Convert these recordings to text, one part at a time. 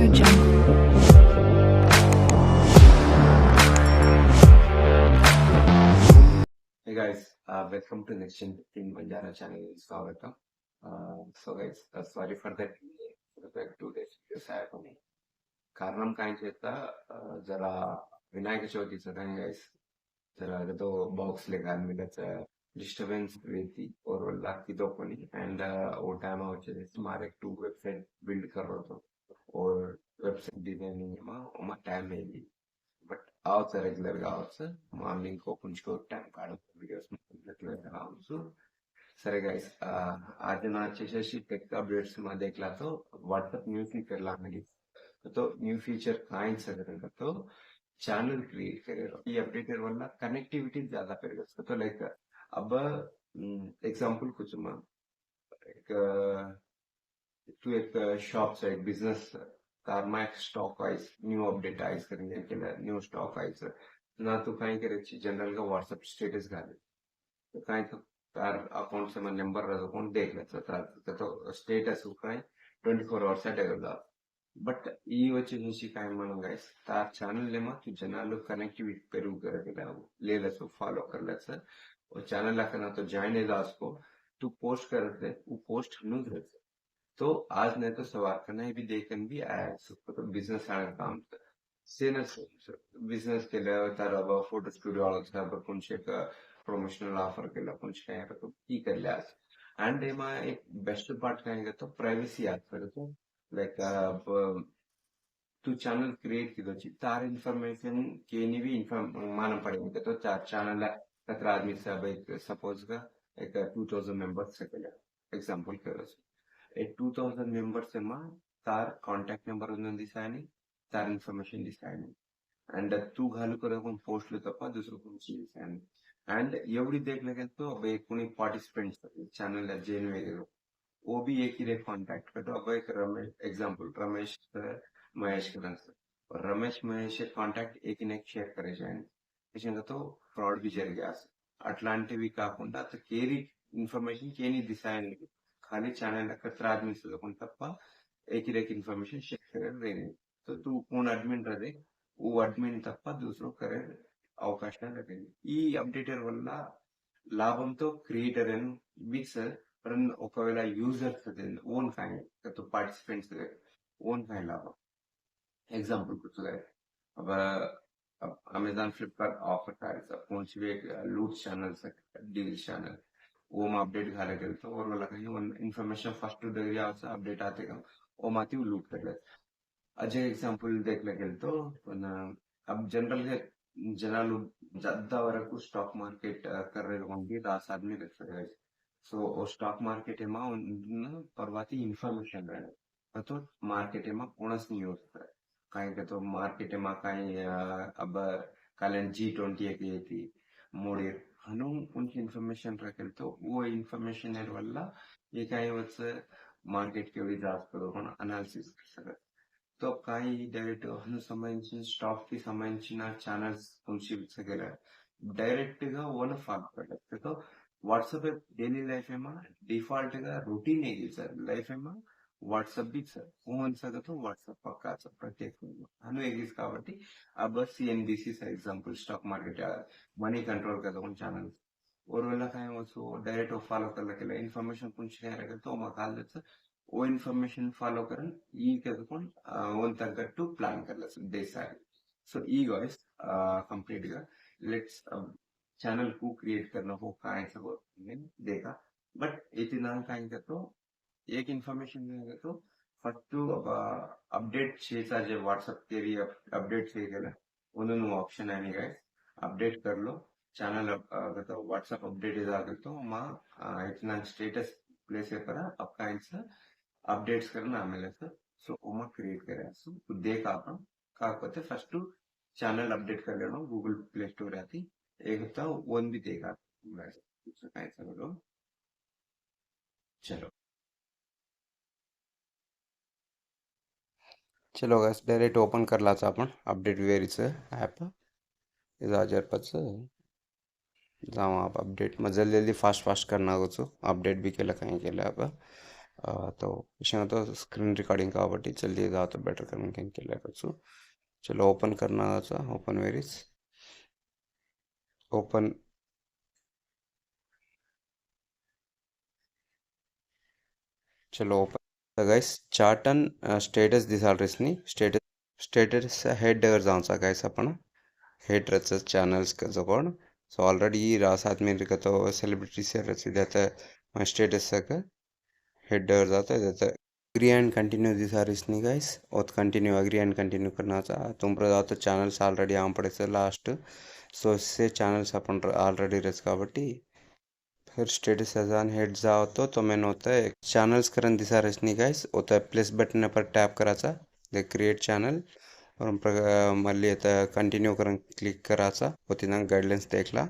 AudioJungle. Hey guys, welcome to Next Gen in Banjara channel. Swagatam. So guys, sorry for that. Like 2 days videos आया कारणम काय చేత जरा विनायक चौथीचं काय guys जरा तो बॉक्स लेगा मिलता डिस्टर्बेंस रहती और लाकी तो पनी एंड वो टाइम వచ్చేది हमारे 2 वेबसाइट बिल्ड कर रहा था और वेबसाइट डिजाइनिंग में टाइम है బట్ అవచ్చు రెగ్యులర్ గా అవచ్చు మార్నింగ్ కొంచెం టైం కాడ వీడియోస్ రెగ్యులర్ గా అవచ్చు సరే గైస్ आज ना వచ్చేసేసి टेक अपडेट्स में देखला तो व्हाट्सएप न्यू फीचर लाने की तो न्यू फीचर काइन सगळं तो चैनल क्रिएट करेगा ये अपडेटेड वरना कनेक्टिविटी ज्यादा पेरेगा तो लाइक अब एग्जांपल कुछ में एक तू एक शॉप साइड बिझनेस तारमा एक stock wise new update eyes करेंगे केलं न्यू स्टॉक आइज ना तू काय करायची जनरल का व्हाट्सएप स्टेटस घाले तो काय तो तार अकाउंट से मन नंबर रहा अकाउंट देख लेता तार तो स्टेटस काय 24 అవర్స్ అడగదా బట్ ఈ వచ్చేసి काय म्हणून गाइस तार चैनल ले मा तू जनालो कनेक्टिविटी पेरू करेगा ले लेसो फॉलो कर लेसो और चैनल ला करना तो ज्वाइन है उसको तू पोस्ट करते वो पोस्ट हनु करते तो आज नहीं तो सवाल करना है भी देखन भी आया सबको तो बिझनेस आने काम सेनस बिझनेस केलं तर अब फोटो स्टुडिओ आला कोणचे प्रमोशनल ऑफर केलं कोणचे काय तो की करले आज एंड एमा एक बेस्ट पार्ट काय तो प्राइवेसी याद करतो लाइक तू चैनल क्रिएट की तार इन्फॉर्मेशन केनी भी मालूम पड़ेगा तो चार चैनल तक आदमी सब एक सपोज का एक 2000 मेंबर्स से एग्जांपल करो एक 2000 मेंबर्स में तार कॉन्टैक्ट नंबर उन्होंने दिसायनी तार इन्फॉर्मेशन दिसायनी एंड तू घालू कर पोस्ट लो तप्पा दुसरं कोणची दिसायनी एंड एवढी देख लगे तो अब एक कोणी पार्टिसिपेंट्स चैनल जेन वगैरह वो भी एक ही कॉन्टैक्ट करतो अब एक रमेश एग्जांपल रमेश महेश और रमेश महेश कॉन्टैक्ट एक शेयर करे जाए तो फ्रॉड भी జరిగే అట్లాంటివి కాకుండా కేరీ ఇన్ఫర్మేషన్ కేని డిసైన్ खाली चैनल कचरा आदमी से तप्प एक इन्फॉर्मेशन शेयर करे तो तू कौन एडमिन रहे वो एडमिन तप्प दूसरों करे अवकाश लगे ఈ అప్డేటర్ వల్ల లాభంతో క్రియేటర్ బిట్స్ ఒకవేళ యూజర్స్ ఓన్ ఫైన్ तो पार्टिसिपेंट्स ओन फाइन लाभ एग्जांपल कुछ है अब अमेजॉन फ्लिपकार्ट ऑफर करायचं कोणची भी लूट चैनल डील चैनल वो में अपडेट घाला गेल तो और वाला कहीं इन्फॉर्मेशन फर्स्ट टू डिग्री आवश्यक अपडेट आते का वो माती लूट कर ले अजय एग्जांपल देख लगे तो अब जनरल के जना लोग ज्यादा वरकू स्टॉक मार्केट कर रहे होंगे 10 आदमी कर सके सो स्टॉक मार्केट है मां परवाती इन्फॉर्मेशन रहे तो मार्केट है मां कोणस नहीं होता है काही का तो मार्केट है मां काही अब कालन G20 की थी मोडी हनु उनकी इन्फॉर्मेशन रखेल तो वो इन्फॉर्मेशन वల్ల ये काही मार्केट के वजह करो अनालिसिस कर सकते तो काही डायरेक्ट हनु संबंधिंచిన स्टॉक की संबंधिంచిన ఛానల్స్ నుంచి सगळं डायरेक्ट గా वन फॉलो करते तो व्हाट्सएप डेली लाइफ में डिफॉल्ट గా रूटीन है सर लाइफ में व्हाट्सएप भी सर फोन सगळं तो व्हाट्सएप पक्का प्रत्येक हनु एग्रीज కాబట్టి अब CNBC से example stock market money control का तो चैनल और वेला काय वो डायरेक्ट फॉलो कर लगे इन्फॉर्मेशन कुछ है तो मकाल वो इन्फॉर्मेशन फॉलो करन ई कदकोन ओन तगट्टू प्लान करला दे सारी सो ई गाइस कंप्लीट गा लेट्स चैनल को क्रिएट करना हो काय सब देखा बट इतना काय तो एक इन्फॉर्मेशन तो फर्स्ट अपडेट చేసా जे व्हाट्सएप के लिए अपडेट చేయగల उन्होंने ऑप्शन है गाइस अपडेट कर लो चैनल तो व्हाट्सएप अपडेट इदागे तो मां इतना स्टेटस प्लेस कर आपका आंसर अपडेट्स करना आमेले सर सो ओमा क्रिएट करे सो देख आपण काకపోతే फर्स्ट चैनल अपडेट कर लेना गूगल प्ले स्टोर आती एक तो वन भी देखा काय सगळं चलो चलो गाइस डायरेक्ट ओपन करलाच आपण अपडेट वेरीचं ॲप जाऊ आप अपडेट में जल्दी जल्दी फास्ट फास्ट करना हो अपडेट भी केलं काही केलं आप तो विषय तो स्क्रीन रिकॉर्डिंग కాబట్టి जल्दी था तो बेटर करने के लिए रखो चलो ओपन करना था ओपन वेरिस ओपन चलो open so guys chart and status दिसाल स्टेटस हेड जाऊन गाइस आपण हेड रच चॅनल्स जवळ सो ऑलरेडी रासात में तो सेलिब्रिटी से रच देता स्टेटस का हेड जाता है agree and continue this are इसनी guys और continue agree and continue करना था तुम पर जाता channels already आम पड़े से last so इससे channels अपन already रच काबटी फिर स्टेटस अजान हेड जाओ तो मैंने होता है चैनल्स करन दिशा रचनी गाइस होता है प्लस बटन पर टैप कराचा द क्रिएट चॅनल और మళ్ళీ కంటిన్యూ క్లిక్ कराचा వచ్చిన గైడ్లైన్స్ देखला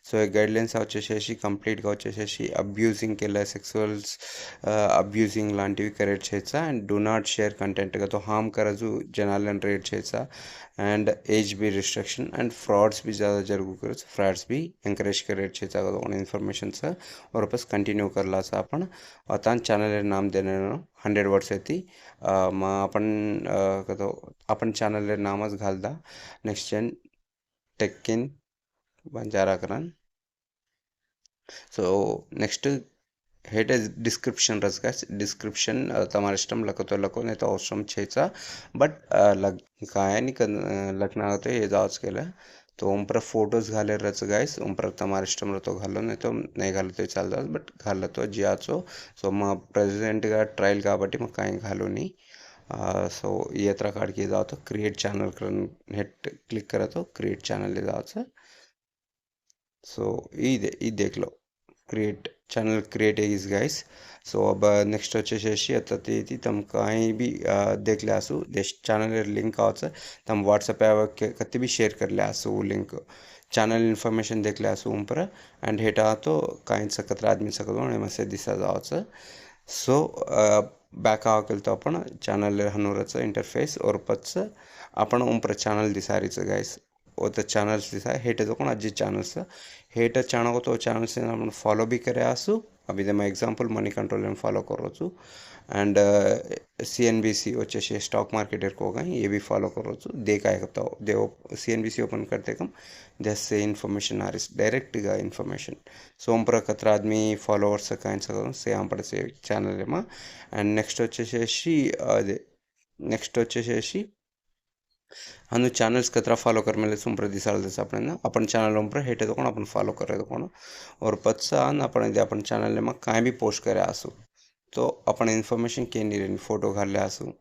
సో ఈ గైడ్లైన్స్ వచ్చేసేసి కంప్లీట్గా వచ్చేసేసి అబ్యూజింగ్ केला సెక్సువల్స్ అబ్యూజింగ్ లాంటివి కరెక్ట్ చేయొచ్చా అండ్ డూ నాట్ షేర్ కంటెంట్గా तो हार्म कराजू जनालन रेट చేయొచ్చా एंड एज भी रिस्ट्रिक्शन एंड फ्रॉड्स भी ज़्यादा जरूर करो फ्रॉड्स भी एंकरेज करे इन्फॉर्मेशन से और बस कंटिन्यू करला सा आपण आता चॅनल नाम देणे 100 वर्ड्स येते मग आपण कतो आपण चॅनल नामच घालता नेक्स्ट जेन टेक इन बंजारा करन सो नेक्स्ट हेड डिस्क्रिप्शन रस गाइस डिस्क्रिप्शन તમારે इष्टम લખો લખો नहीं तो अवसरम छेचा बट काय नहीं लखना होते ये जाओच केलं तो उन पर फोटोज घाले रच गाइस उन पर तुम्हारे इष्टम तो घालो नहीं तो नहीं घालो तो चल जाओ बट घालो तो जियाचो सो मैं प्रेजेंट का ट्रायल కాబట్టి मैं कहीं घालो नहीं सो ये तरह काट के जाओ तो क्रिएट चैनल कर नेट क्लिक करा तो क्रिएट चैनल ले जाओ सो ये देख लो create channel create is guys so अब नेक्स्ट వచ్చేసేసి అతతి तम कहीं भी देख ले आसू देश चैनल लिंक आवच तम व्हाट्सएप पे कति भी शेयर कर ले आसू लिंक चैनल इन्फॉर्मेशन देख ले आसू ऊपर एंड हेटा तो कहीं सकत आदमी सकतो मसे दिसा जावच सो बैक आकल तो अपन चॅनल हनुरच इंटरफेस और पच आपण ऊपर चॅनल दिसारीच गाइस और चॅनल्स दिसा हेट तो कोण अजी चॅनल्स हेट चॅनल तो चॅनल्स आपण फॉलो भी करे आसू अभी मैं एग्जांपल मनी कंट्रोल फॉलो करोचु एंड CNBC వచ్చేసి स्टॉक मार्केट को गए ये भी फॉलो करोचु देखा है तो देव CNBC ओपन करते कम जैसे इन्फॉर्मेशन आ रही डायरेक्ट गा इन्फॉर्मेशन सो पर कतरा आदमी फॉलोवर्स काइन सकम से हम पड़े से चैनल में एंड नेक्स्ट వచ్చేసి అదే नेक्स्ट వచ్చేసి हनु चैनल्स कतरा फॉलो कर मेले सुंपर दिसाल देस अपन चैनल ऊपर हेटे तो अपन फॉलो करे तो और पच्चा अपन इधे अपन चैनल में कहीं भी पोस्ट करे आसू तो अपन इन्फॉर्मेशन के नहीं रहनी फोटो घाल ले आसू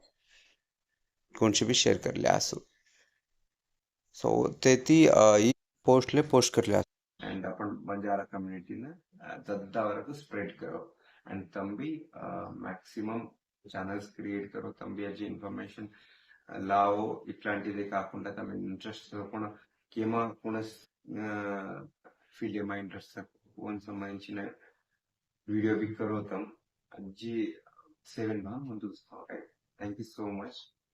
कौन सी भी शेयर कर ले आसू सो तेती ई पोस्ट कर ले आसू एंड अपन बंजारा कम्युनिटी ने दद्दा वరకు स्प्रेड करो एंड तम भी मैक्सिमम चैनल्स क्रिएट करो तम भी अच्छी इन्फॉर्मेशन लाओ ఇట్లాంటిది కాకుండా తమ ఇంట్రెస్ట్ కూడా కేమా కూడా ఫీల్డ్ में इंटरेस्ट कोण संबंधिंచిన वीडियो भी करो तम अज्जी 7 ముందుకు థ్యాంక్ యూ సో మచ్